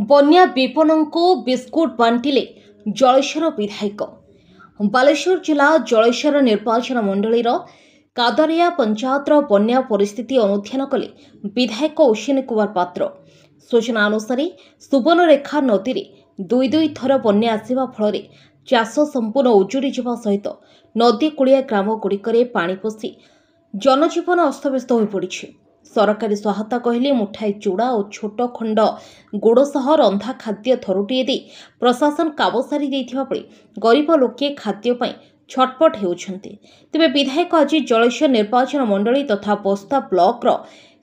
बन्या विपन्न को बिस्कुट बांटिले जलेश्वर विधायक। बालेश्वर जिला जलेश्वर निर्वाचन मंडलीर कादरिया पंचायतर बन्या परिस्थिति अनुध्यान कले विधायक अश्विनी कुमार पात्र। सूचना अनुसार सुवर्णरेखा नदी में दुई थर बन्या आसिबा फल चाष संपूर्ण उजुड़ी जावा सहित नदी कूलिया ग्रामगुड़िकरे पानी पशि जनजीवन अस्तव्यस्त हो पड़ी। सरकारी सहायता कहले मुठाई चूड़ा और छोट खंड गुड़ सह रंधा खाद्य थरुटिए दे प्रशासन काम सारी देथिबा बेले गरीब लोके खाद्य पई छटपट हेउछन्ते। तेबे विधायक आज जलेश्वर निर्वाचन मंडली तथा बस्ता ब्लॉक रो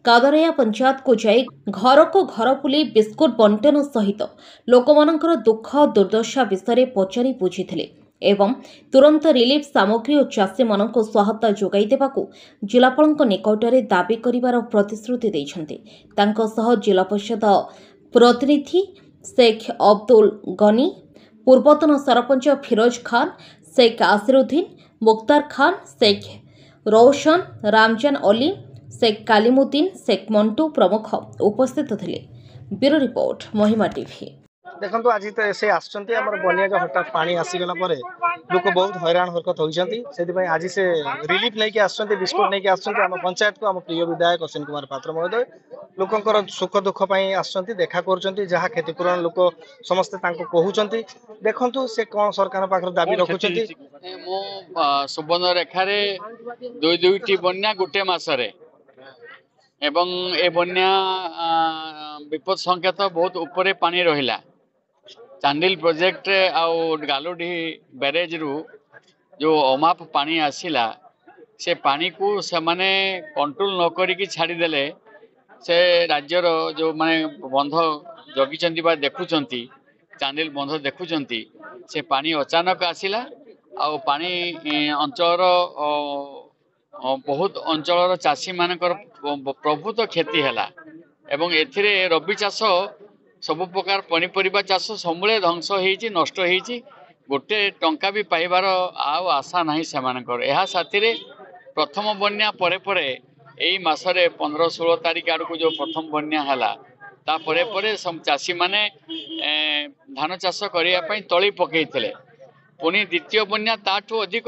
कादरिया पंचायत को जाई घर को घर बुली बिस्कुट बंटन सहित लोकमानकर दुख दुर्दशा विषय पचारि बुझिथिले एवं तुरंत रिलीफ सामग्री और चाषी मानक सहायता जोगाई देबाकू जिलापाल निकटरे दाबी करिवार प्रतिश्रुति दैछन्ते। तांको सह जिला परिषद प्रतिनिधि शेख अब्दुल गनी, पूर्वतन सरपंच फिरोज खान, शेख आसिरुद्दीन, मुख्तार खान, शेख रोशन, रामजान अली, शेख कालिमुद्दीन, शेख मंटू प्रमुख उपस्थित थे। ब्यूरो रिपोर्ट महिमा टीवी। देखो आज तो ऐसे आसचंती हमर बनिया जो हठात पानी आसीगला परे लोक बहुत हैरान हरकत होइछंती। सेति भाई आज से रिलीफ नै के आसचंती, बिस्कुट नै के आसचंती। हम पंचायत को हम प्रिय विधायक अश्विनी कुमार पात्र महोदय लोकंकर सुख दुख पई आसचंती, देखा करचंती, जहा क्षतिपूरण लोक समस्त तांको कहउचंती। देखंतु से कोन सरकार पाखर दाबी रखुचंती। मो सुवर्ण रेखा रे दुईटी बन्या गोटे मासरे एवं ए बन्या विपद संकेत बहुत ऊपर पानी रहिला। चांडिल प्रोजेक्ट आउ गालुडी बैरेज रु जो अमाप पानी आसिला से पानी को से माने कंट्रोल न करिकी छाड़ी देले से राज्यर जो माने बंध जगिचंती बा देखुचंती चांडिल बंध देखुचंती से पानी अचानक आसिला आउ पानी अंचल बहुत अंचल चाषी मानकर प्रभुत क्षति हैला एवं एथिरे रबी चाष सब प्रकार पनीपरिबा चाष समूले ध्वंस होईची नष्ट होईची। गोटे टंका भी पाइबार आउ आशा नहीं सेमानकर। एहा साथीरे प्रथम बन्या परे परे एई मासरे 15-16 तारिख आड़ को जो प्रथम बन्या हैला ता परे परे सब चाषी माने धान चाष करिया पई तळी पकेइथिले। पुनी द्वितीय बन्या ताठू अधिक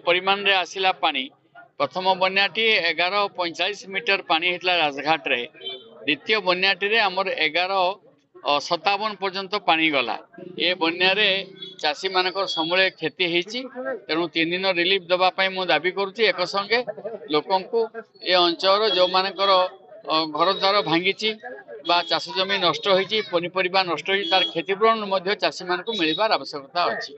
परिमाण रे आसिला पानी। प्रथम बन्याटी 11:45 मीटर पानी हेतला राजघाट रे। द्वितीय बन्याटी आमर 11:57 पर्यंत पानी गला। ये बन्या रे चाषी मानकर समूले क्षति होईची। तेणु 3 दिन रिलीफ दबा पई मु दाबी करूची। एक संगे लोकन को ए अंचल जो मानकर घर द्वार भांगीची बा चाष जमी नष्ट होईची, पनीपरिबा नष्ट होईची, तार क्षतिपूरण मध्य चाषी मानक मिलबार आवश्यकता अछि।